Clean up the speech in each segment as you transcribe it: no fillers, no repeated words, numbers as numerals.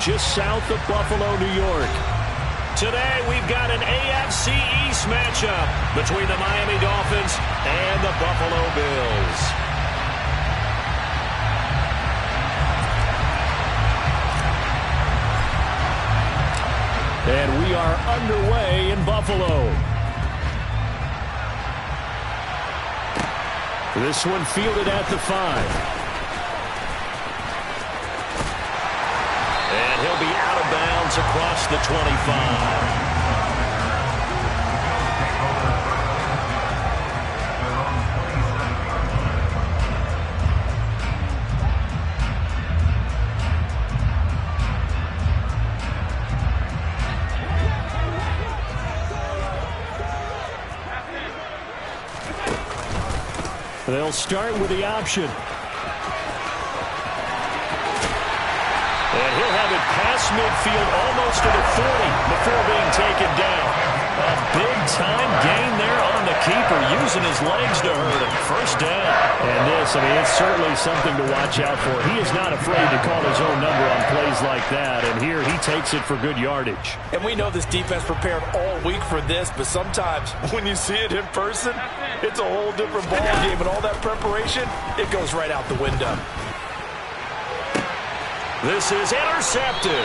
just south of Buffalo, New York. Today, we've got an AFC East matchup between the Miami Dolphins and the Buffalo Bills. And we are underway in Buffalo. This one fielded at the 5. And he'll be out of bounds across the 25. They'll start with the option. And he'll have it past midfield almost to the 40 before being taken down. A big-time gain there on the keeper, using his legs to hurt him. First down. And this, it's certainly something to watch out for. He is not afraid to call his own number on plays like that. And here he takes it for good yardage. And we know this defense prepared all week for this, but sometimes when you see it in person, it's a whole different ball game. And all that preparation, it goes right out the window. This is intercepted.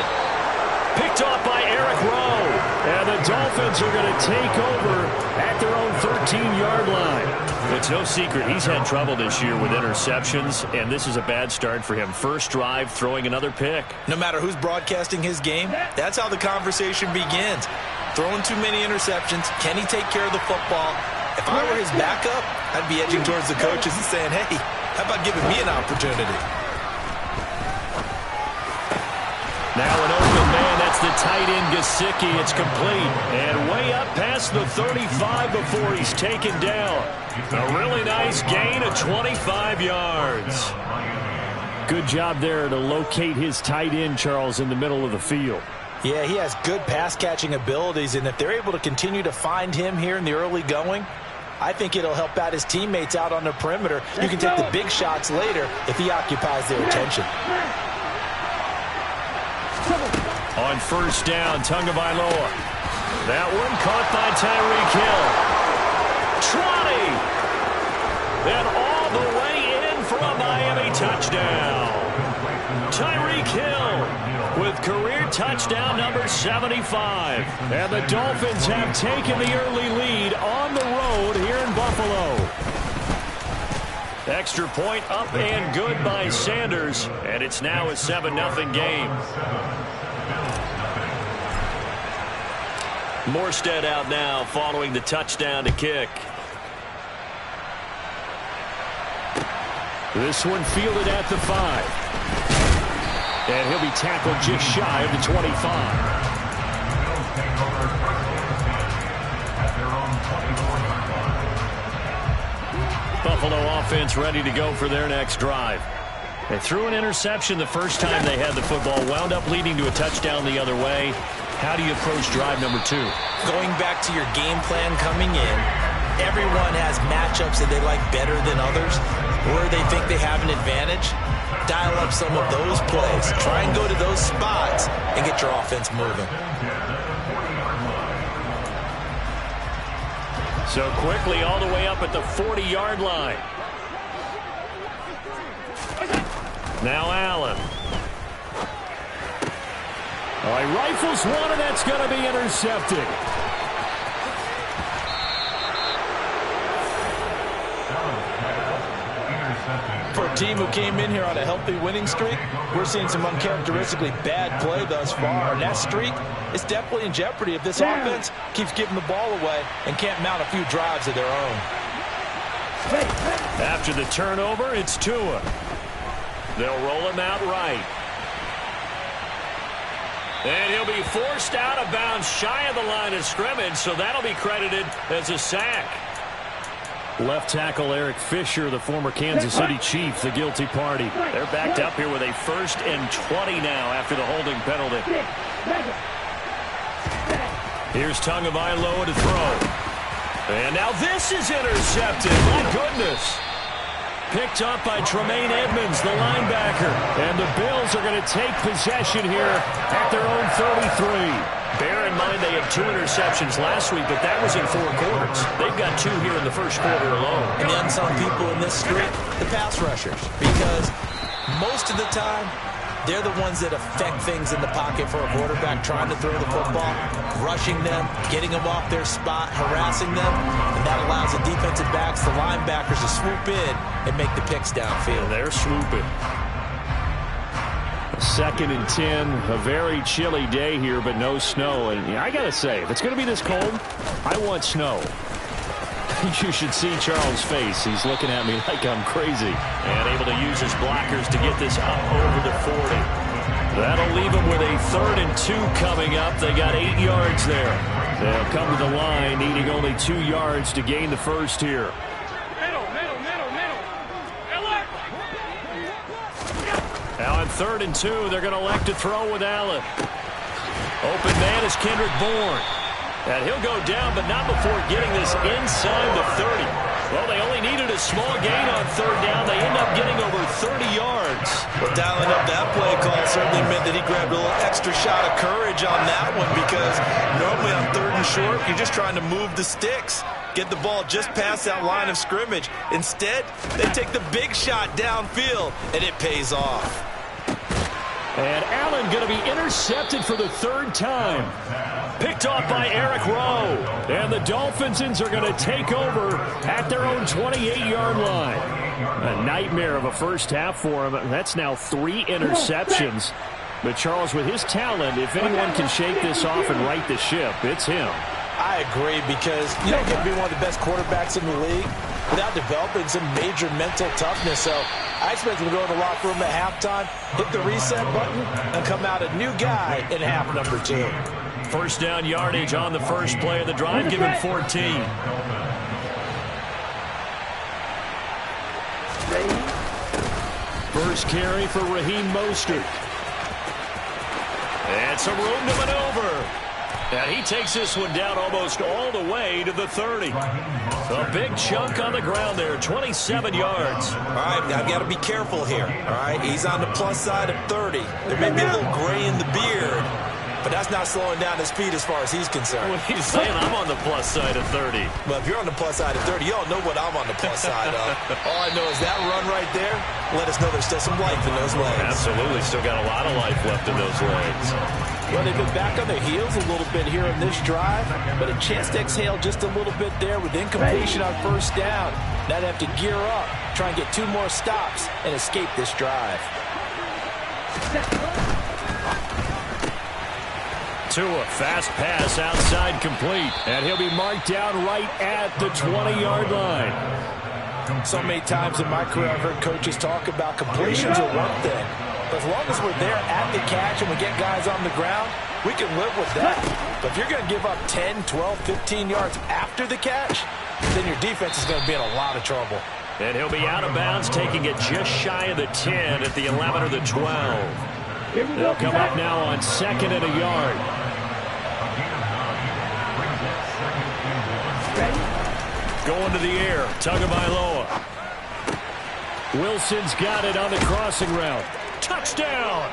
Picked off by Eric Rowe. And the Dolphins are going to take over at their own 13-yard line. It's no secret he's had trouble this year with interceptions, and this is a bad start for him. First drive, throwing another pick. No matter who's broadcasting his game, that's how the conversation begins. Throwing too many interceptions. Can he take care of the football? If I were his backup, I'd be edging towards the coaches and saying, hey, how about giving me an opportunity? Now an open man, that's the tight end Gesicki. It's complete. And way up past the 35 before he's taken down. A really nice gain of 25 yards. Good job there to locate his tight end, Charles, in the middle of the field. Yeah, he has good pass-catching abilities, and if they're able to continue to find him here in the early going, I think it'll help out his teammates out on the perimeter. You can take the big shots later if he occupies their attention. On first down, Tagovailoa. That one caught by Tyreek Hill. Trotty! And all the way in for a Miami touchdown. Tyreek Hill with career touchdown number 75. And the Dolphins have taken the early lead on the road here in Buffalo. Extra point up and good by Sanders. And it's now a 7-0 game. Morstead out now following the touchdown to kick. This one fielded at the 5. And he'll be tackled just shy of the 25. Buffalo offense ready to go for their next drive. They threw an interception the first time they had the football, wound up leading to a touchdown the other way. How do you approach drive number 2? Going back to your game plan coming in, everyone has matchups that they like better than others, where they think they have an advantage. Dial up some of those plays. Try and go to those spots and get your offense moving. So quickly all the way up at the 40-yard line. Now Allen. Oh, he rifles one, and that's going to be intercepted. For a team who came in here on a healthy winning streak, we're seeing some uncharacteristically bad play thus far. And that streak is definitely in jeopardy if this offense keeps giving the ball away and can't mount a few drives of their own. After the turnover, it's Tua. They'll roll him out right. And he'll be forced out of bounds shy of the line of scrimmage, so that'll be credited as a sack. Left tackle Eric Fisher, the former Kansas City Chief, the guilty party. They're backed up here with a 1st and 20 now after the holding penalty. Here's Tagovailoa to throw. And now this is intercepted. My goodness. Picked up by Tremaine Edmonds, the linebacker. And the Bills are going to take possession here at their own 33. Bear in mind they had 2 interceptions last week, but that was in 4 quarters. They've got 2 here in the first quarter alone. And the unsung people in this street, the pass rushers. Because most of the time, they're the ones that affect things in the pocket for a quarterback trying to throw the football, rushing them, getting them off their spot, harassing them, and that allows the defensive backs, the linebackers, to swoop in and make the picks downfield. And they're swooping. 2nd and 10, a very chilly day here, but no snow. And I got to say, if it's going to be this cold, I want snow. You should see Charles' face. He's looking at me like I'm crazy. And able to use his blockers to get this up over the 40. That'll leave them with a 3rd and 2 coming up. They got 8 yards there. They'll come to the line, needing only 2 yards to gain the first here. Now on 3rd and 2, they're going to elect to throw with Allen. Open man is Kendrick Bourne. And he'll go down, but not before getting this inside the 30. Well, they only needed a small gain on 3rd down. They end up getting over 30 yards. Well, dialing up that play call certainly meant that he grabbed a little extra shot of courage on that one, because normally on 3rd and short, you're just trying to move the sticks, get the ball just past that line of scrimmage. Instead, they take the big shot downfield, and it pays off. And Allen going to be intercepted for the 3rd time. Picked off by Eric Rowe. And the Dolphins are going to take over at their own 28-yard line. A nightmare of a first half for him. That's now 3 interceptions. But Charles, with his talent, if anyone can shake this off and right the ship, it's him. I agree, because you don't get to be one of the best quarterbacks in the league without developing some major mental toughness. So I expect him to go in the locker room at halftime, hit the reset button, and come out a new guy in half number 2. First down yardage on the first play of the drive, give him 14. First carry for Raheem Mostert. And some room to maneuver. And he takes this one down almost all the way to the 30. A big chunk on the ground there, 27 yards. All right, I've got to be careful here. All right, he's on the plus side of 30. There may be a little gray in the beard, but that's not slowing down his speed as far as he's concerned. When he's saying I'm on the plus side of 30. Well, if you're on the plus side of 30, you don't know what I'm on the plus side of. All I know is that run right there let us know there's still some life in those legs. Absolutely, still got a lot of life left in those legs. Well, they've been back on their heels a little bit here in this drive, but a chance to exhale just a little bit there with incompletion on first down. Now they have to gear up, try and get 2 more stops, and escape this drive. Tua, fast pass outside complete, and he'll be marked down right at the 20-yard line. So many times in my career I've heard coaches talk about completions are one thing. But as long as we're there at the catch and we get guys on the ground, we can live with that. But if you're going to give up 10, 12, 15 yards after the catch, then your defense is going to be in a lot of trouble. And he'll be out of bounds, taking it just shy of the 10 at the 11 or the 12. They'll come up now on 2nd and a yard. Going to the air, Tagovailoa. Wilson's got it on the crossing route. Touchdown!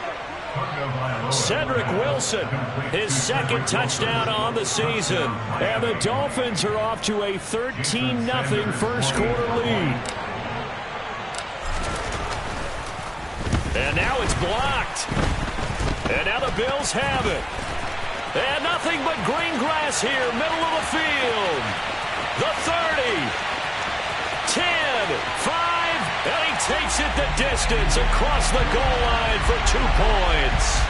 Cedric Wilson, his 2nd touchdown on the season. And the Dolphins are off to a 13-0 first quarter lead. And now it's blocked. And now the Bills have it. And nothing but green grass here, middle of the field. The 30, 10, 5, and he takes it the distance across the goal line for 2 points.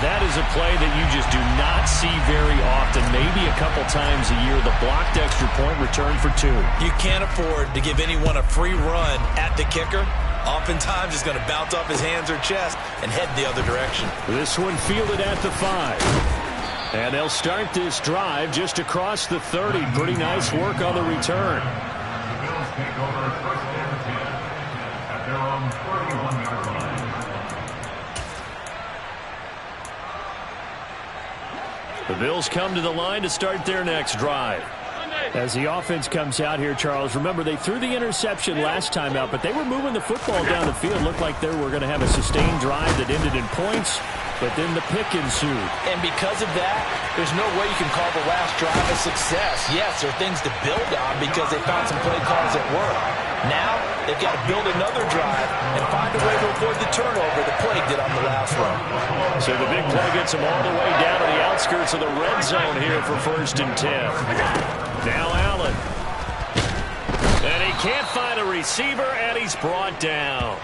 That is a play that you just do not see very often. Maybe a couple times a year, the blocked extra point return for 2. You can't afford to give anyone a free run at the kicker. Oftentimes, he's going to bounce off his hands or chest and head the other direction. This one fielded at the 5. And they'll start this drive just across the 30. Pretty nice work on the return. The Bills come to the line to start their next drive. As the offense comes out here, Charles, remember they threw the interception last time out, but they were moving the football down the field. Looked like they were going to have a sustained drive that ended in points, but then the pick ensued. And because of that, there's no way you can call the last drive a success. Yes, there are things to build on because they found some play calls that work. Now, they've got to build another drive and find a way to avoid the turnover the play did on the last one. So the big play gets them all the way down to the outskirts of the red zone here for 1st and 10. Now Allen. And he can't find a receiver, and he's brought down.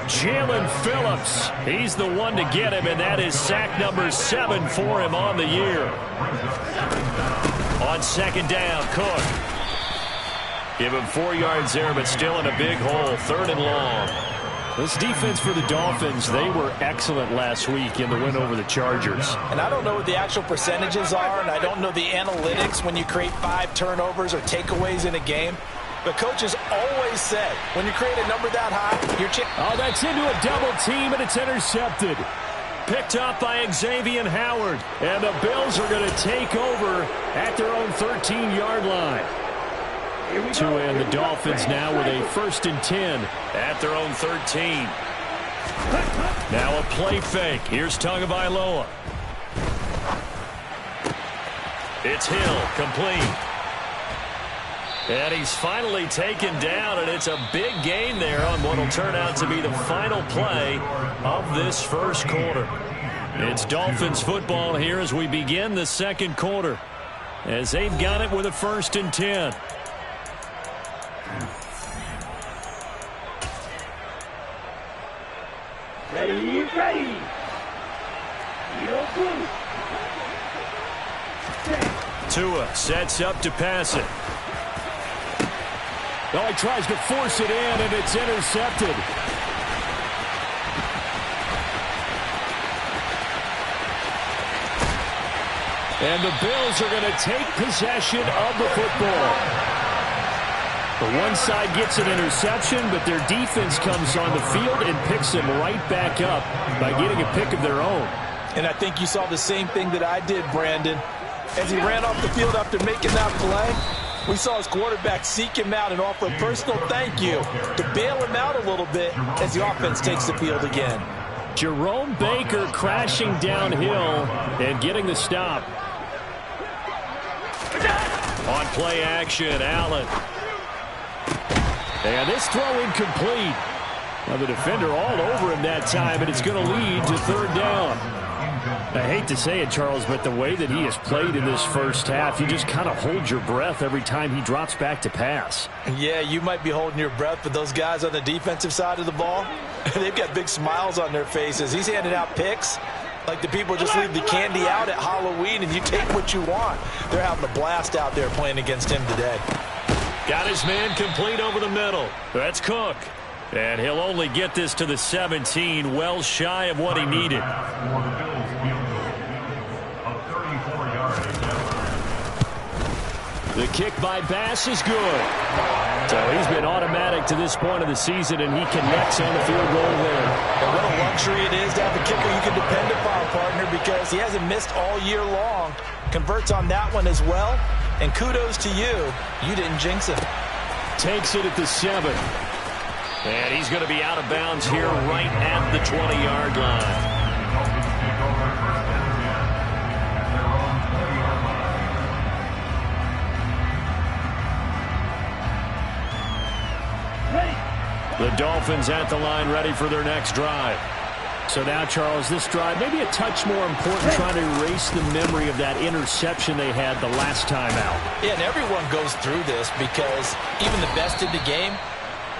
Jalen Phillips. He's the one to get him, and that is sack number 7 for him on the year. On 2nd down, Cook. Give him 4 yards there, but still in a big hole. 3rd and long. This defense for the Dolphins, they were excellent last week in the win over the Chargers. And I don't know what the actual percentages are, and I don't know the analytics when you create 5 turnovers or takeaways in a game. But coaches always said, when you create a number that high, you're oh, that's into a double team, and it's intercepted. Picked up by Xavier Howard. And the Bills are going to take over at their own 13-yard line. To end the Dolphins now with a 1st and 10 at their own 13. Now a play fake. Here's Tagovailoa. It's Hill, complete. And he's finally taken down, and it's a big gain there on what will turn out to be the final play of this first quarter. It's Dolphins football here as we begin the 2nd quarter, as they've got it with a 1st and 10. Ready. Tua sets up to pass it. Well, he tries to force it in, and it's intercepted. And the Bills are going to take possession of the football. The one side gets an interception, but their defense comes on the field and picks them right back up by getting a pick of their own. And I think you saw the same thing that I did, Brandon. As he ran off the field after making that play, we saw his quarterback seek him out and offer a personal thank you to bail him out a little bit as the offense takes the field again. Jerome Baker crashing downhill and getting the stop. On play action, Allen. And this throw incomplete. Now the defender all over him that time, and it's going to lead to 3rd down. I hate to say it, Charles, but the way that he has played in this first half, you just kind of hold your breath every time he drops back to pass. Yeah, you might be holding your breath, but those guys on the defensive side of the ball, they've got big smiles on their faces. He's handing out picks like the people just leave the candy out at Halloween and you take what you want. They're having a blast out there playing against him today. Got his man complete over the middle. That's Cook. And he'll only get this to the 17, well shy of what he needed. The kick by Bass is good. So he's been automatic to this point of the season, and he connects on the field goal there. And what a luxury it is to have a kicker you can depend upon, partner, because he hasn't missed all year long. Converts on that one as well. And kudos to you. You didn't jinx him. Takes it at the 7. And he's going to be out of bounds here right at the 20-yard line. The Dolphins at the line ready for their next drive. So now, Charles, this drive maybe a touch more important, trying to erase the memory of that interception they had the last time out. Yeah, and everyone goes through this because even the best in the game,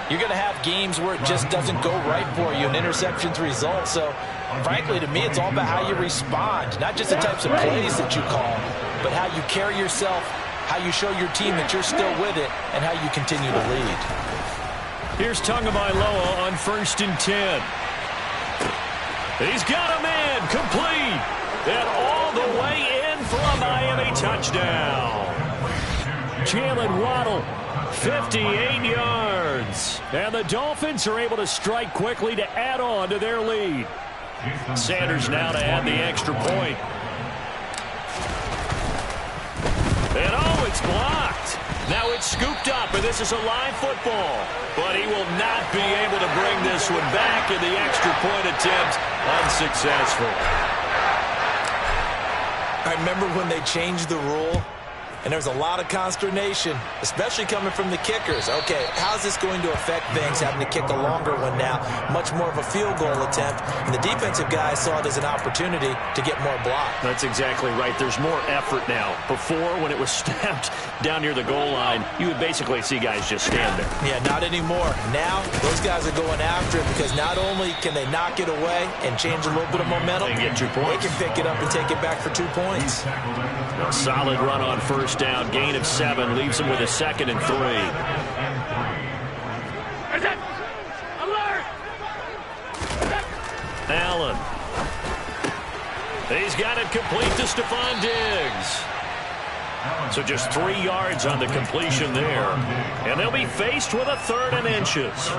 you're going to have games where it just doesn't go right for you and interceptions result. So, frankly, to me, it's all about how you respond, not just the types of plays that you call, but how you carry yourself, how you show your team that you're still with it, and how you continue to lead. Here's Tagovailoa on 1st and 10. He's got a man complete. And all the way in for a Miami touchdown. Jalen Waddle, 58 yards. And the Dolphins are able to strike quickly to add on to their lead. Sanders now to add the extra point. And oh, it's blocked. Now it's scooped up, and this is a live football. But he will not be able to bring this one back, and the extra point attempt unsuccessful. I remember when they changed the rule, and there was a lot of consternation, especially coming from the kickers. Okay, how's this going to affect things, having to kick a longer one now, much more of a field goal attempt, and the defensive guys saw it as an opportunity to get more block. That's exactly right. There's more effort now. Before, when it was snapped down near the goal line, you would basically see guys just stand there. Yeah, not anymore. Now, those guys are going after it because not only can they knock it away and change a little bit of momentum, they get 2 points. They can pick it up and take it back for 2 points. A solid run on first down. Gain of 7 leaves him with a 2nd and 3. Allen. He's got it complete to Stephon Diggs. So just 3 yards on the completion there. And they'll be faced with a 3rd and inches.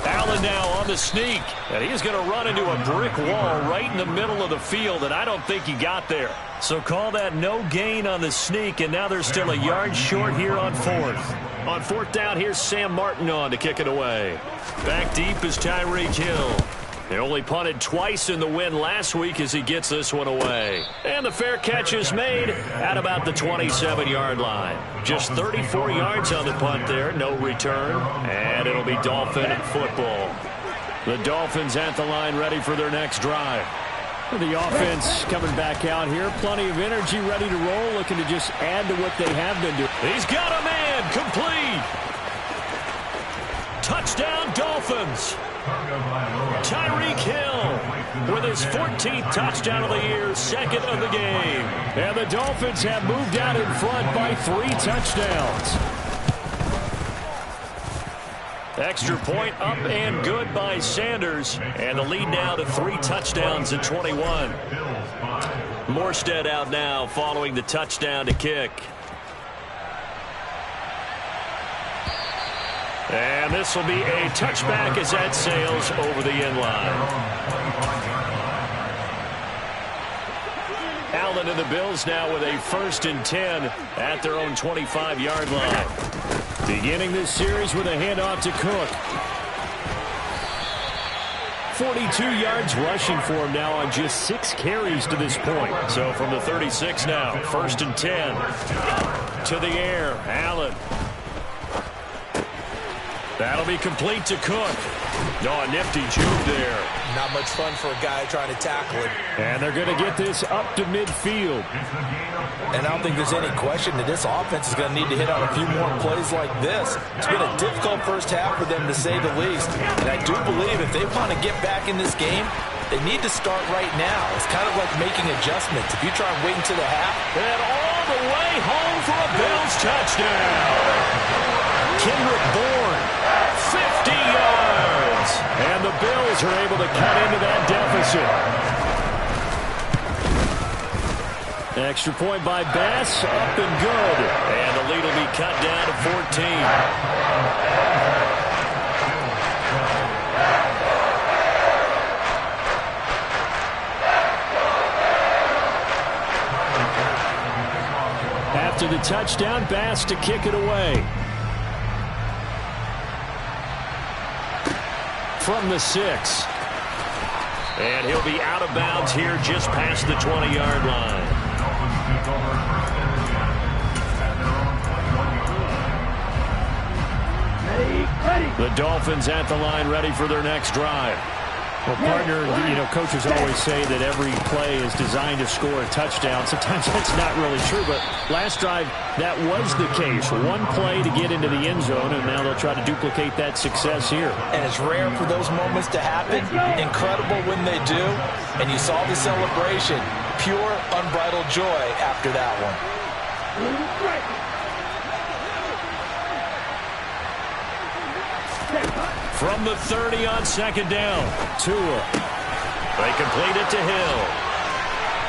Allen now on the sneak, and he's going to run into a brick wall right in the middle of the field, and I don't think he got there. So call that no gain on the sneak, and now they're still a yard short here on 4th. On 4th down, here's Sam Martin on to kick it away. Back deep is Tyreek Hill. They only punted twice in the win last week as he gets this one away. And the fair catch is made at about the 27-yard line. Just 34 yards on the punt there, no return. And it'll be Dolphin football. The Dolphins at the line ready for their next drive. The offense coming back out here. Plenty of energy, ready to roll, looking to just add to what they have been doing. He's got a man, complete. Touchdown, Dolphins. Tyreek Hill with his 14th touchdown of the year, 2nd of the game. And the Dolphins have moved out in front by 3 touchdowns. Extra point up and good by Sanders. And the lead now to 3 touchdowns at 21. Morstead out now following the touchdown to kick. And this will be a touchback as that sails over the end line. Allen and the Bills now with a 1st and 10 at their own 25-yard line. Beginning this series with a handoff to Cook. 42 yards rushing for him now on just 6 carries to this point. So from the 36 now, 1st and 10. To the air, Allen. That'll be complete to Cook. Oh, a nifty juke there. Not much fun for a guy trying to tackle it. And they're going to get this up to midfield. And I don't think there's any question that this offense is going to need to hit on a few more plays like this. It's been a difficult first half for them, to say the least. And I do believe if they want to get back in this game, they need to start right now. It's kind of like making adjustments. If you try and wait until the half. And all the way home for a Bills touchdown. Kendrick Bourne, 50 yards. And the Bills are able to cut into that deficit. Extra point by Bass, up and good. And the lead will be cut down to 14. After the touchdown, Bass to kick it away. From the 6. And he'll be out of bounds here just past the 20-yard line. The Dolphins at the line ready for their next drive. Well, partner, coaches always say that every play is designed to score a touchdown. Sometimes that's not really true, but last drive, that was the case. One play to get into the end zone, and now they'll try to duplicate that success here. And it's rare for those moments to happen. Incredible when they do. And you saw the celebration. Pure, unbridled joy after that one. From the 30 on 2nd down, Tua. They complete it to Hill.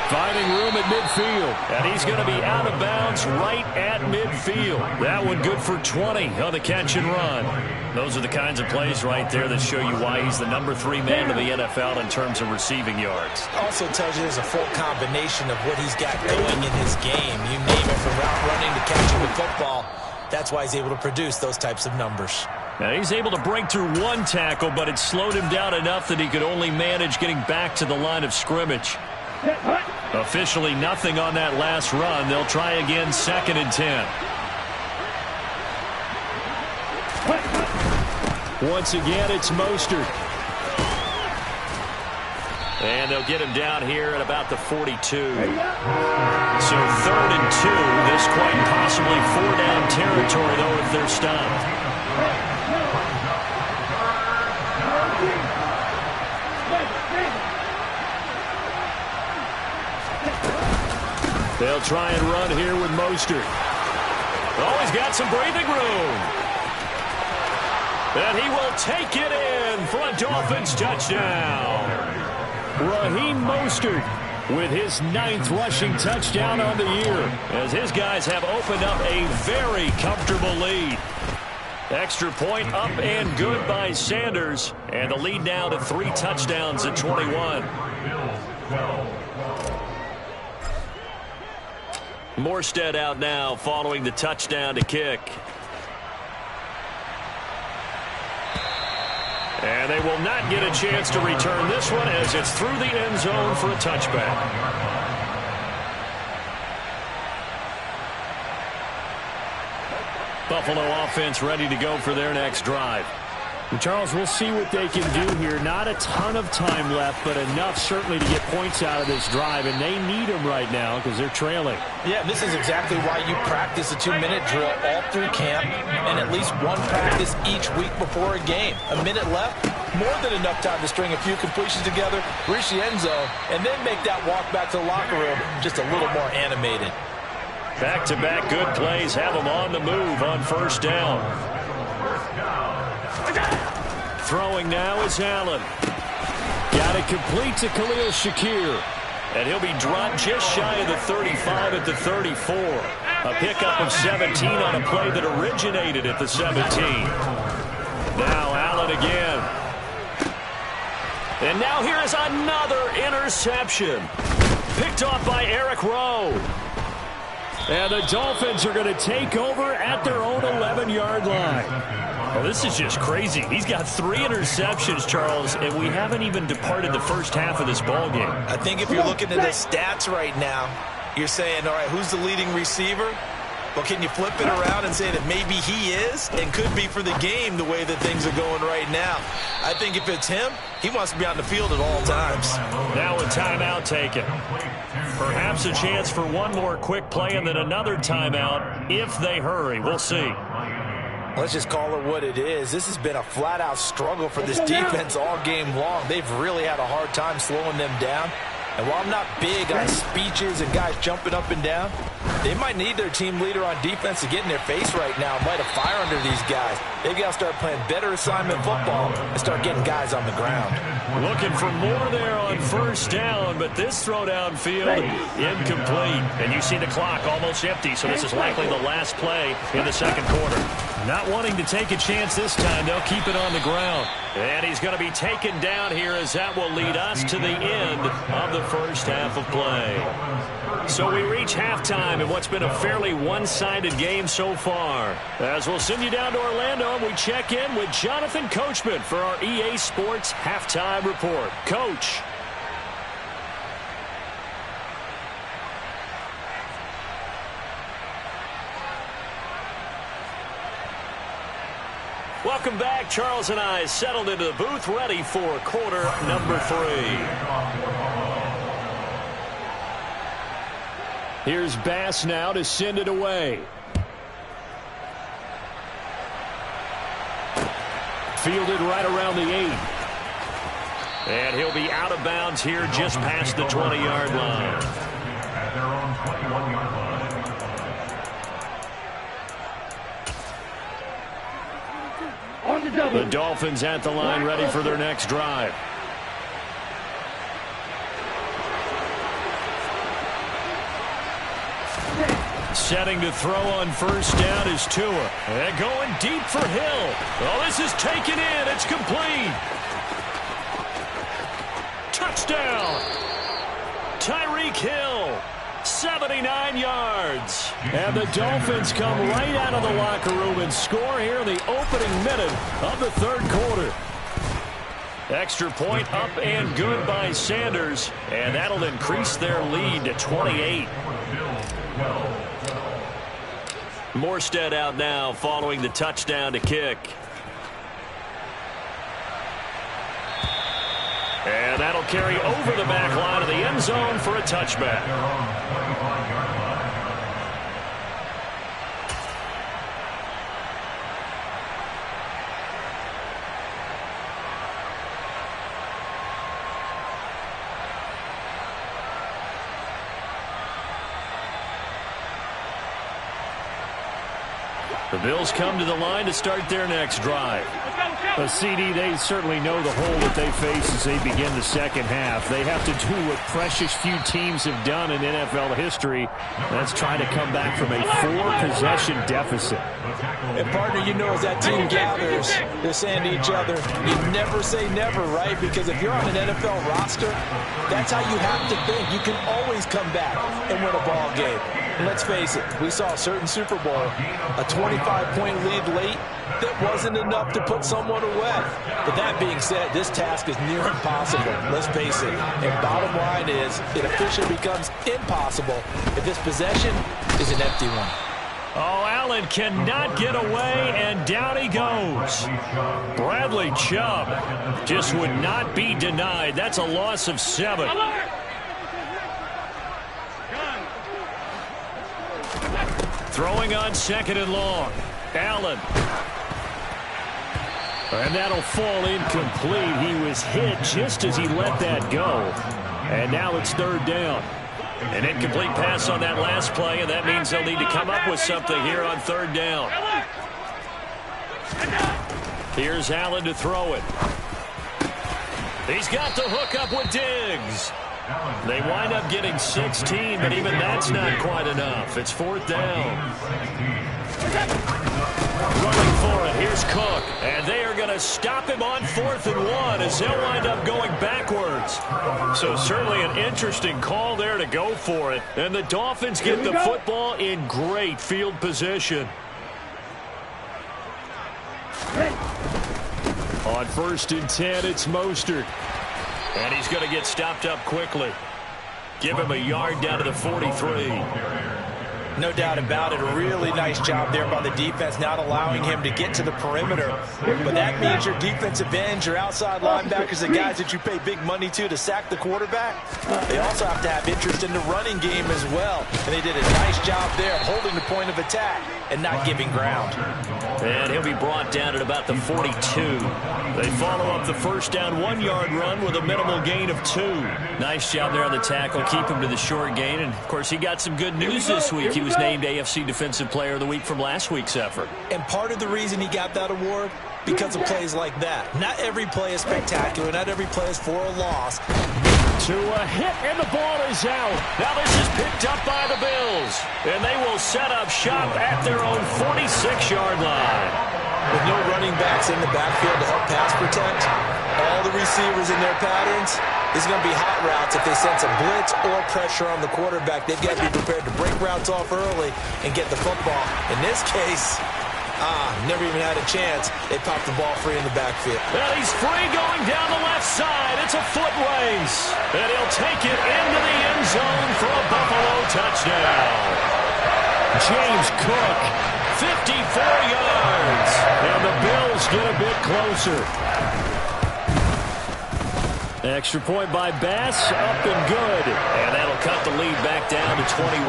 Finding room at midfield. And he's going to be out of bounds right at midfield. That one good for 20 on the catch and run. Those are the kinds of plays right there that show you why he's the number 3 man in the NFL in terms of receiving yards. Also tells you there's a full combination of what he's got going in his game. You name it, from route running to catching the football. That's why he's able to produce those types of numbers. Now he's able to break through one tackle, but it slowed him down enough that he could only manage getting back to the line of scrimmage. Officially nothing on that last run. They'll try again, 2nd and 10. Once again, it's Mostert. And they'll get him down here at about the 42. So 3rd and 2. This quite possibly 4-down territory, though, if they're stopped. They'll try and run here with Mostert. Oh, he's got some breathing room. And he will take it in for a Dolphins touchdown. Raheem Mostert with his 9th rushing touchdown on the year, as his guys have opened up a very comfortable lead. Extra point up and good by Sanders. And the lead now to 3 touchdowns at 21. Morstead out now following the touchdown to kick. And they will not get a chance to return this one as it's through the end zone for a touchback. Buffalo offense ready to go for their next drive. And Charles, we'll see what they can do here. Not a ton of time left, but enough certainly to get points out of this drive, and they need them right now because they're trailing. Yeah, this is exactly why you practice a 2-minute drill all through camp and at least one practice each week before a game. A minute left, more than enough time to string a few completions together, reach the end zone, and then make that walk back to the locker room just a little more animated. Back-to-back good plays have them on the move on 1st down. Throwing now is Allen. Got it complete to Khalil Shakir. And he'll be dropped just shy of the 35 at the 34. A pickup of 17 on a play that originated at the 17. Now Allen again. And now here is another interception. Picked off by Eric Rowe. And the Dolphins are going to take over at their own 11-yard line. Well, this is just crazy. He's got 3 interceptions, Charles, and we haven't even departed the first half of this ballgame. I think if you're looking at the stats right now, you're saying, all right, who's the leading receiver? Well, can you flip it around and say that maybe he is and could be for the game the way that things are going right now? I think if it's him, he wants to be on the field at all times. Now a timeout taken. Perhaps a chance for one more quick play and then another timeout if they hurry. We'll see. Let's just call it what it is. This has been a flat-out struggle for this defense all game long. They've really had a hard time slowing them down. And while I'm not big on speeches and guys jumping up and down, they might need their team leader on defense to get in their face right now and light a fire under these guys. They've got to start playing better assignment football and start getting guys on the ground. Looking for more there on 1st down, but this throw downfield incomplete. And you see the clock almost empty, so this is likely the last play in the 2nd quarter. Not wanting to take a chance this time, they'll keep it on the ground. And he's going to be taken down here as that will lead us to the end of the first half of play. So we reach halftime in what's been a fairly one-sided game so far. As we'll send you down to Orlando, we check in with Jonathan Coachman for our EA Sports Halftime Report. Coach. Welcome back. Charles and I settled into the booth, ready for quarter number 3. Here's Bass now to send it away. Fielded right around the 8. And he'll be out of bounds here just past the 20-yard line. At their own 21-yard line. The Dolphins at the line ready for their next drive. Setting to throw on first down is Tua. And going deep for Hill. Oh, this is taken in. It's complete. Touchdown. Tyreek Hill. 79 yards. And the Dolphins come right out of the locker room and score here in the opening minute of the third quarter. Extra point up and good by Sanders. And that'll increase their lead to 28. Morstead out now following the touchdown to kick. And that'll carry over the back line of the end zone for a touchback. The Bills come to the line to start their next drive. CD, they certainly know the hole that they face as they begin the second half. They have to do what precious few teams have done in NFL history. That's try to come back from a 4-possession deficit. And, partner, you know, as that team gathers, they're saying to each other, you never say never, right? Because if you're on an NFL roster, that's how you have to think. You can always come back and win a ball game. And let's face it, we saw a certain Super Bowl, a 25-point lead late that wasn't enough to put someone away. But that being said, this task is near impossible. Let's face it. And bottom line is, it officially becomes impossible if this possession is an empty one. Oh, Allen cannot get away, and down he goes. Bradley Chubb just would not be denied. That's a loss of 7. Throwing on second and long. Allen. And that'll fall incomplete. He was hit just as he let that go. And now it's third down. An incomplete pass on that last play, and that means they'll need to come up with something here on third down. Here's Allen to throw it. He's got the hook up with Diggs. They wind up getting 16, but even that's not quite enough. It's fourth down. Running for it. Here's Cook. And they are going to stop him on 4th and 1 as they'll wind up going backwards. So certainly an interesting call there to go for it. And the Dolphins get the football in great field position. On 1st and 10, it's Mostert. And he's going to get stopped up quickly. Give him a yard down to the 43. No doubt about it. A really nice job there by the defense, not allowing him to get to the perimeter. But that means your defensive ends, your outside linebackers, the guys that you pay big money to sack the quarterback, they also have to have interest in the running game as well. And they did a nice job there holding the point of attack and not giving ground. And he'll be brought down at about the 42. They follow up the first down 1-yard run with a minimal gain of 2. Nice job there on the tackle. Keep him to the short gain. And, of course, he got some good news this week. He was named AFC Defensive Player of the Week from last week's effort. And part of the reason he got that award, because of plays like that. Not every play is spectacular. Not every play is for a loss. To a hit, and the ball is out. Now this is picked up by the Bills. And they will set up shop at their own 46-yard line. With no running backs in the backfield to help pass protect, all the receivers in their patterns, these are going to be hot routes. If they sense a blitz or pressure on the quarterback, they've got to be prepared to break routes off early and get the football. In this case, never even had a chance. They popped the ball free in the backfield. Well, he's free going down the left side. It's a foot race. And he'll take it into the end zone for a Buffalo touchdown. James Cook, 54 yards. And the Bills get a bit closer. Extra point by Bass, up and good. And that'll cut the lead back down to 21.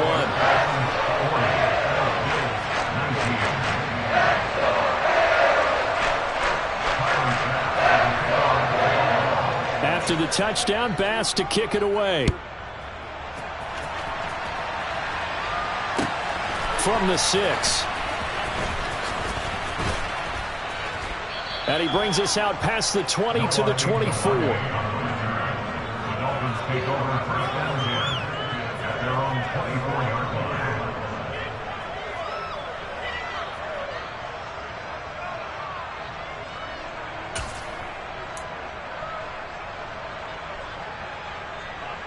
After the touchdown, Bass to kick it away. From the 6. And he brings us out past the 20 to the 24.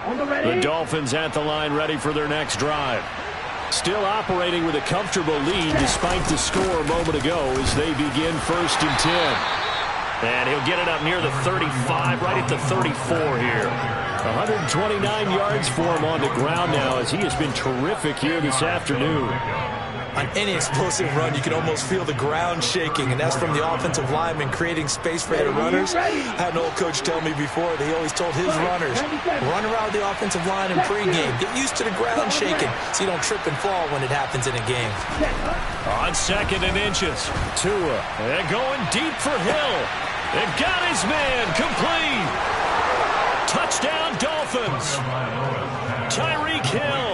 The Dolphins at the line, ready for their next drive. Still operating with a comfortable lead despite the score a moment ago as they begin 1st and 10. And he'll get it up near the 35, right at the 34 here. 129 yards for him on the ground now as he has been terrific here this afternoon. On any explosive run, you can almost feel the ground shaking, and that's from the offensive linemen creating space for their runners. I had an old coach tell me before that he always told his runners, run around the offensive line in pregame. Get used to the ground shaking so you don't trip and fall when it happens in a game. On 2nd and inches, Tua. They're going deep for Hill. They've got his man complete. Touchdown, Dolphins. Tyreek Hill.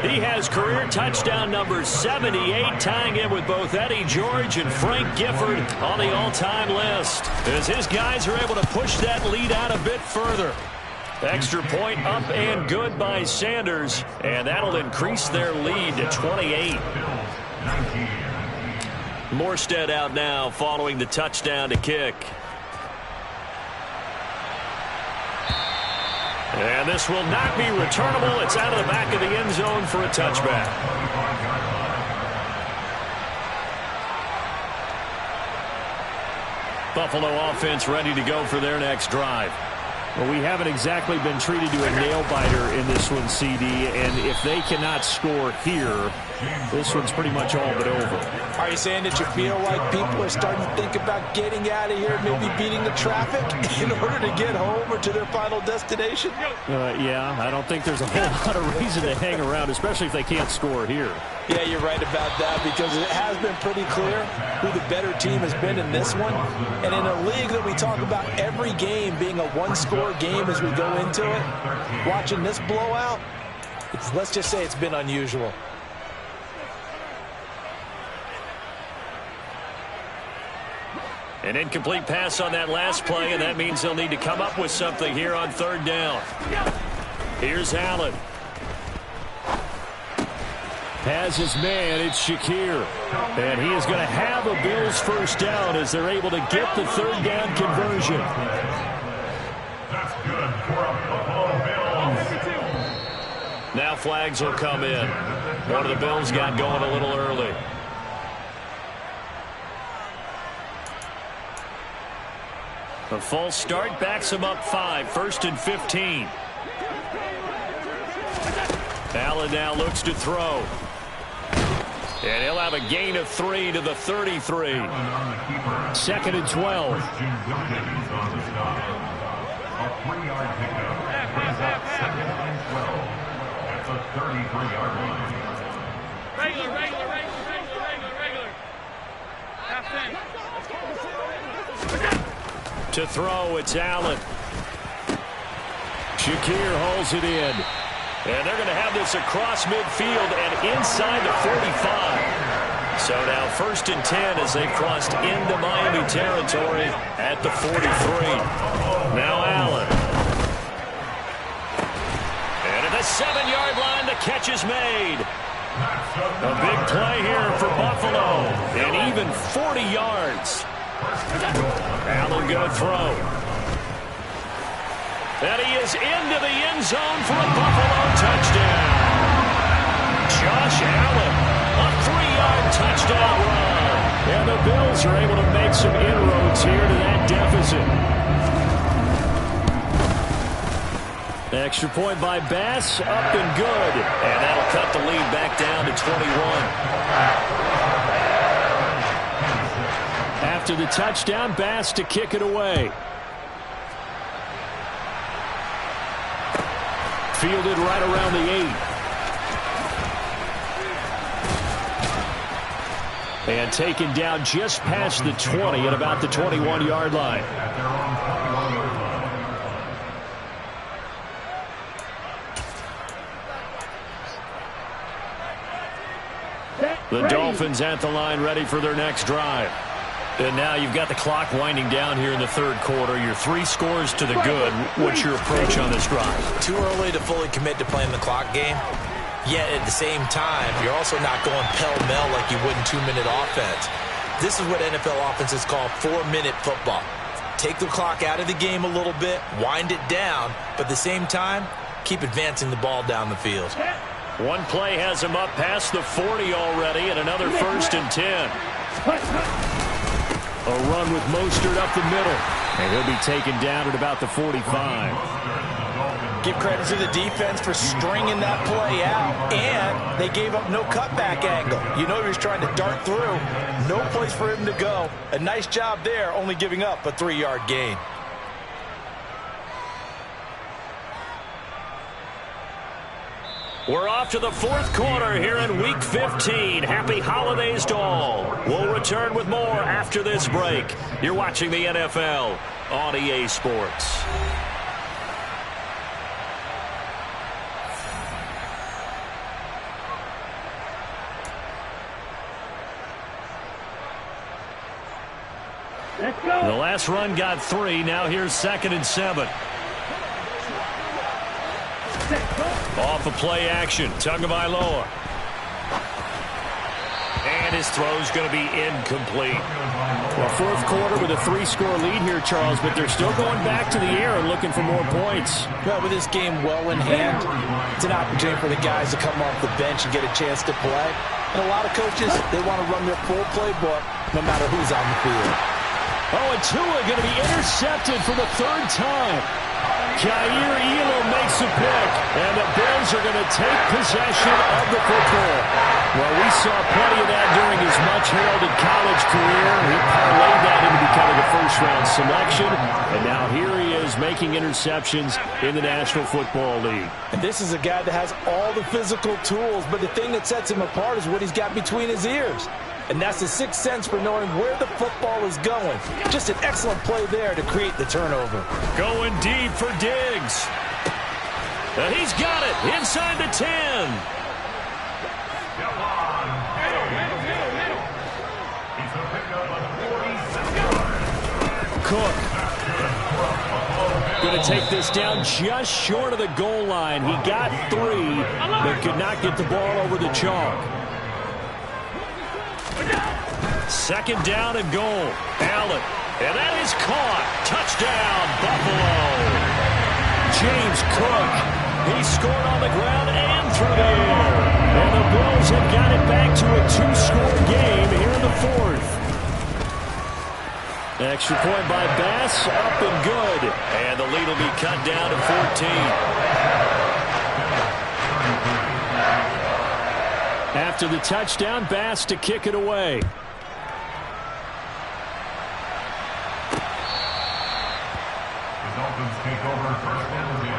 He has career touchdown number 78, tying him with both Eddie George and Frank Gifford on the all-time list, as his guys are able to push that lead out a bit further. Extra point up and good by Sanders, and that'll increase their lead to 28. Morstead out now following the touchdown to kick. And this will not be returnable. It's out of the back of the end zone for a touchback. Buffalo offense ready to go for their next drive. Well, we haven't exactly been treated to a nail-biter in this one, CD, and if they cannot score here, this one's pretty much all but over. Are you saying that you feel like people are starting to think about getting out of here, maybe beating the traffic in order to get home or to their final destination? Yeah, I don't think there's a whole lot of reason to hang around, especially if they can't score here. Yeah, you're right about that, because it has been pretty clear who the better team has been in this one. And in a league that we talk about every game being a one-score game as we go into it, watching this blowout, let's just say it's been unusual. An incomplete pass on that last play, and that means they'll need to come up with something here on 3rd down. Here's Allen. Has his man, it's Shakir. And he is going to have a Bills 1st down as they're able to get the 3rd down conversion. That's good for a Buffalo Bills. Now flags will come in. One of the Bills got going a little early. A false start backs him up 5, 1st and 15. Allen now looks to throw. And he'll have a gain of 3 to the 33. 2nd and 12. A 3-yard pickup brings up 2nd and 12 at the 33-yard line. Regular. Half To throw, it's Allen. Shakir holds it in. And they're going to have this across midfield and inside the 45. So now 1st and 10 as they've crossed into Miami territory at the 43. Now Allen. And at the 7-yard line, the catch is made. A big play here for Buffalo. And even 40 yards. Allen going to throw. And he is into the end zone for a Buffalo touchdown. Josh Allen, a 3-yard touchdown run. And the Bills are able to make some inroads here to that deficit. Extra point by Bass, up and good. And that'll cut the lead back down to 21. After the touchdown, Bass to kick it away. Fielded right around the 8. And taken down just past the 20 at about the 21-yard line. The Dolphins at the line ready for their next drive. And now you've got the clock winding down here in the 3rd quarter. You're 3 scores to the good. What's your approach on this drive? Too early to fully commit to playing the clock game. Yet at the same time, you're also not going pell-mell like you would in 2-minute offense. This is what NFL offenses call 4-minute football. Take the clock out of the game a little bit, wind it down, but at the same time, keep advancing the ball down the field. One play has him up past the 40 already, and another 1st and 10. A run with Mostert up the middle, and he'll be taken down at about the 45. Give credit to the defense for stringing that play out, and they gave up no cutback angle. You know he was trying to dart through. No place for him to go. A nice job there, only giving up a 3-yard gain. We're off to the 4th quarter here in Week 15. Happy holidays to all. We'll return with more after this break. You're watching the NFL on EA Sports. The last run got 3. Now here's 2nd and 7. Off of play action. Tagovailoa. And his throw's going to be incomplete. Well, 4th quarter with a 3-score lead here, Charles, but they're still going back to the air and looking for more points. Well, with this game well in hand, it's an opportunity for the guys to come off the bench and get a chance to play. And a lot of coaches, they want to run their full playbook no matter who's on the field. Oh, and Tua going to be intercepted for the 3rd time. Jair Elam makes a pick, and the Bills are going to take possession of the football. Well, we saw plenty of that during his much-heralded college career. He parlayed that into becoming a first-round selection, and now here he is making interceptions in the National Football League. And this is a guy that has all the physical tools, but the thing that sets him apart is what he's got between his ears. And that's the 6th sense for knowing where the football is going. Just an excellent play there to create the turnover. Going deep for Diggs. And he's got it inside the 10. Cook going to take this down just short of the goal line. He got 3, but could not get the ball over the chalk. 2nd down and goal. Allen. And that is caught. Touchdown, Buffalo. James Cook. He scored on the ground and through the air. And the Bills have got it back to a 2-score game here in the 4th. Extra point by Bass, up and good. And the lead will be cut down to 14. After the touchdown, Bass to kick it away. The Dolphins take over 1st and 10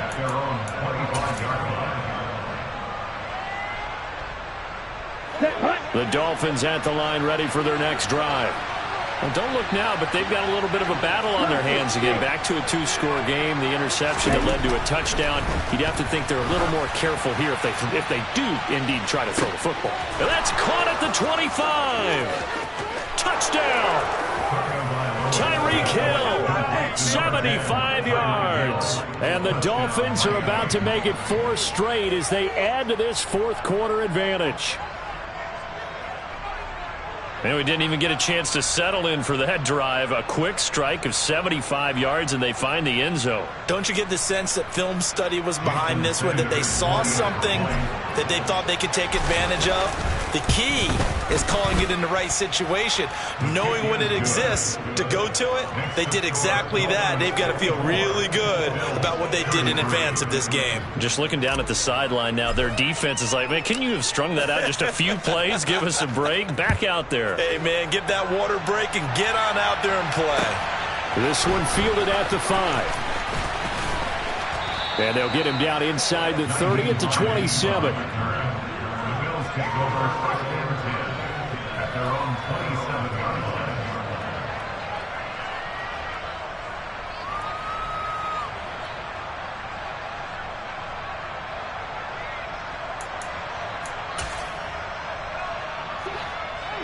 at their own 25-yard line. The Dolphins at the line, ready for their next drive. Well, don't look now, but they've got a little bit of a battle on their hands again. Back to a 2-score game. The interception that led to a touchdown. You'd have to think they're a little more careful here if they do indeed try to throw the football. And that's caught at the 25. Touchdown. Tyreek Hill, 75 yards. And the Dolphins are about to make it 4 straight as they add to this 4th quarter advantage. And we didn't even get a chance to settle in for that drive. A quick strike of 75 yards, and they find the end zone. Don't you get the sense that film study was behind this one, that they saw something that they thought they could take advantage of? The key is calling it in the right situation, knowing when it exists to go to it. They did exactly that. They've got to feel really good about what they did in advance of this game. Just looking down at the sideline now, their defense is like, man, can you have strung that out just a few plays? Give us a break. Back out there. Hey, man, give that water break and get on out there and play. This one fielded at the 5. And they'll get him down inside the 30 at the 27. The Bills take over 1st and 10 at their own 27-yard line.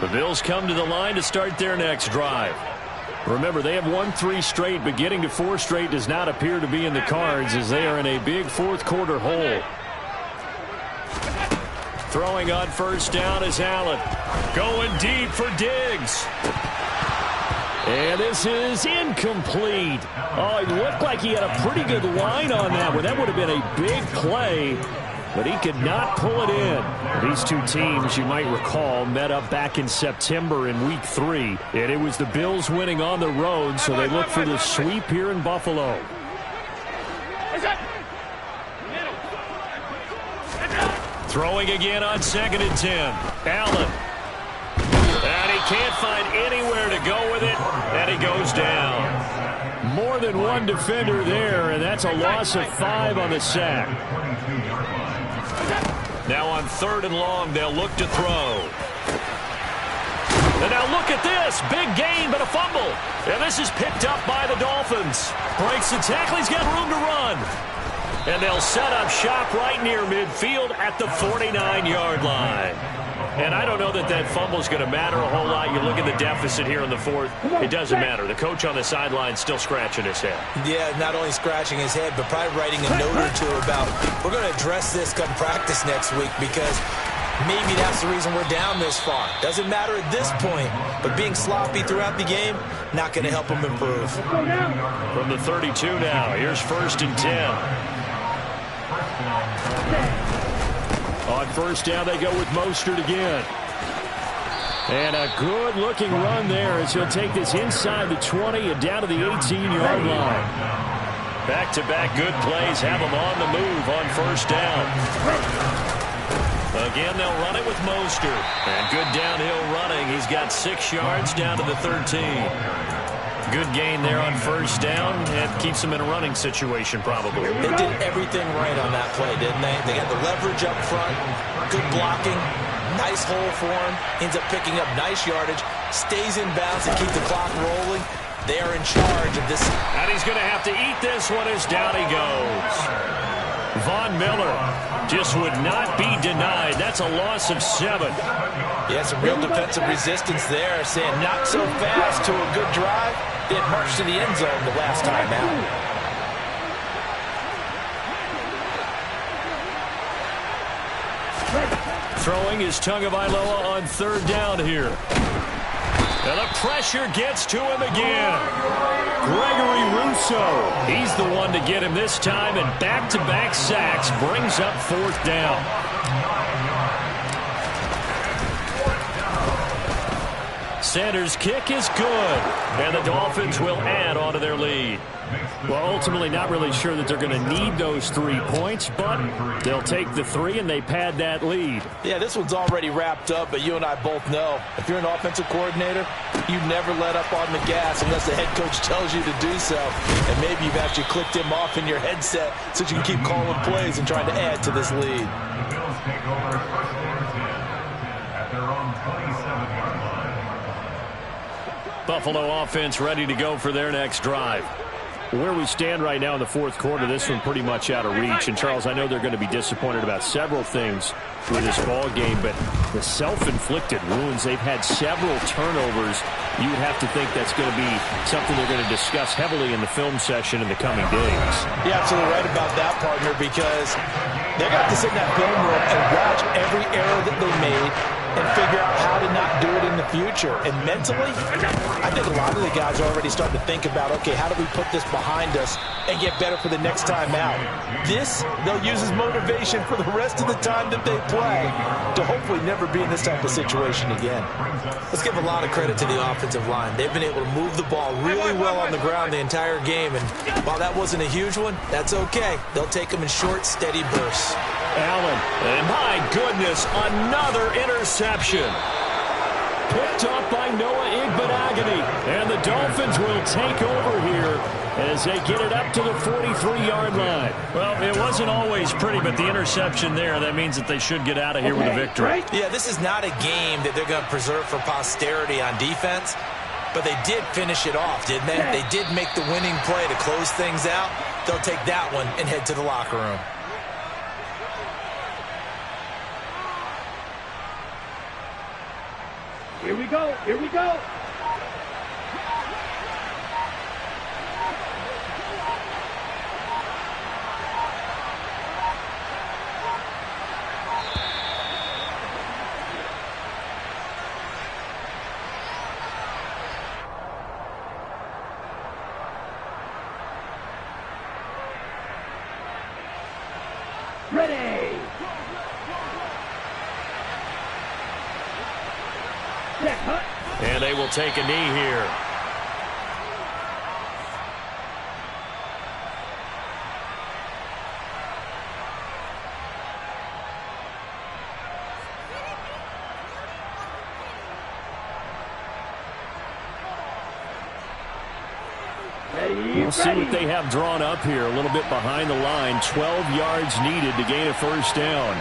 The Bills come to the line to start their next drive. Remember, they have won 3 straight, but getting to 4 straight does not appear to be in the cards as they are in a big 4th quarter hole. Throwing on 1st down is Allen. Going deep for Diggs. And this is incomplete. Oh, it looked like he had a pretty good line on that one. That would have been a big play, but he could not pull it in. These two teams, you might recall, met up back in September in Week 3. And it was the Bills winning on the road, so they look for the sweep here in Buffalo. Throwing again on 2nd and 10. Allen. And he can't find anywhere to go with it, and he goes down. More than one defender there, and that's a loss of 5 on the sack. Now on 3rd and long, they'll look to throw. And now look at this. Big gain, but a fumble. And this is picked up by the Dolphins. Breaks the tackle. He's got room to run. And they'll set up shop right near midfield at the 49-yard line. And I don't know that that fumble is going to matter a whole lot. You look at the deficit here in the 4th. It doesn't matter. The coach on the sideline still scratching his head. Yeah, not only scratching his head, but probably writing a note or two about, we're going to address this come practice next week because maybe that's the reason we're down this far. Doesn't matter at this point, but being sloppy throughout the game, not going to help him improve. From the 32 now, here's 1st and 10. On 1st down, they go with Mostert again. And a good-looking run there as he'll take this inside the 20 and down to the 18-yard line. Back-to-back good plays have him on the move on 1st down. Again, they'll run it with Mostert. And good downhill running. He's got 6 yards down to the 13. Good gain there on 1st down. And keeps him in a running situation, probably. They did everything right on that play, didn't they? They got the leverage up front, good blocking, nice hole for him, ends up picking up nice yardage, stays in bounds to keep the clock rolling. They are in charge of this. And he's going to have to eat this one as down he goes. Von Miller just would not be denied. That's a loss of 7. Yeah, some real defensive resistance there, saying not so fast to a good drive. They had marched to the end zone the last time out. Throwing is Tagovailoa on 3rd down here. And the pressure gets to him again. Gregory Rousseau. He's the one to get him this time, and back-to-back sacks brings up 4th down. Sanders' kick is good, and the Dolphins will add on to their lead. Well, ultimately not really sure that they're going to need those 3 points, but they'll take the 3 and they pad that lead. Yeah, this one's already wrapped up, but you and I both know if you're an offensive coordinator, you never let up on the gas unless the head coach tells you to do so. And maybe you've actually clicked him off in your headset so you can keep calling plays and trying to add to this lead. The Bills take over 1st and 10 at their own 27-yard line. Buffalo offense ready to go for their next drive. Where we stand right now in the 4th quarter, this one pretty much out of reach. And, Charles, I know they're going to be disappointed about several things with this ball game, but the self-inflicted wounds, they've had several turnovers. You would have to think that's going to be something they're going to discuss heavily in the film session in the coming days. You're absolutely right about that, partner, because they're going to have to sit in that film room and watch every error that they made and figure out how to not do it in the future. And mentally, I think a lot of the guys are already starting to think about, okay, how do we put this behind us and get better for the next time out? This, they'll use as motivation for the rest of the time that they play to hopefully never be in this type of situation again. Let's give a lot of credit to the offensive line. They've been able to move the ball really well on the ground the entire game. And while that wasn't a huge one, that's okay. They'll take them in short, steady bursts. Allen, and my goodness, another interception. Picked up by Noah Igbenogany, and the Dolphins will take over here as they get it up to the 43-yard line. Well, it wasn't always pretty, but the interception there, that means that they should get out of here with a victory. Yeah, this is not a game that they're going to preserve for posterity on defense, but they did finish it off, didn't they? They did make the winning play to close things out. They'll take that one and head to the locker room. Here we go. Here we go. Ready. Check, hut. And they will take a knee here. We'll see what they have drawn up here. A little bit behind the line. 12 yards needed to gain a first down.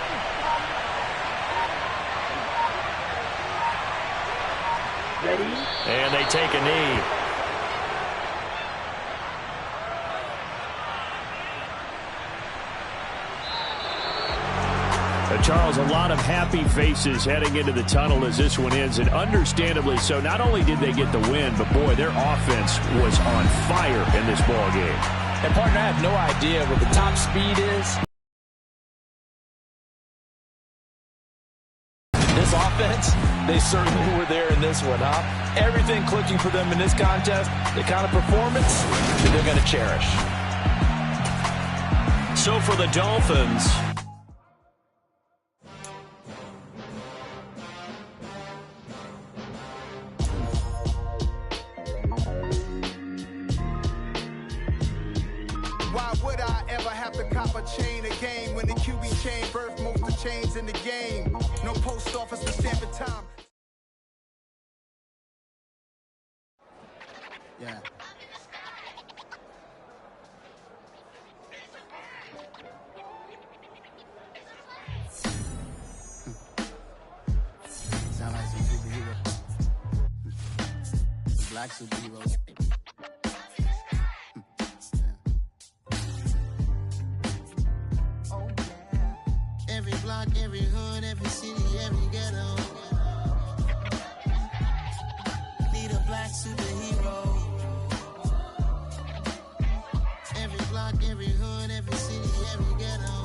Ready. And they take a knee. Charles, a lot of happy faces heading into the tunnel as this one ends, and understandably so. Not only did they get the win, but boy, their offense was on fire in this ball game. And partner, I have no idea what the top speed is. This offense, they certainly were there in this one, huh? Everything clicking for them in this contest, the kind of performance that they're going to cherish. So for the Dolphins, why would I ever have to cop a chain a game when the QB chain birthed most of the chains in the game? No post office to stamp in time. Yeah. Sound like some superheroes. Black superheroes. Every block, every hood, every city, every ghetto. Need a black superhero. Every block, every hood, every city, every ghetto.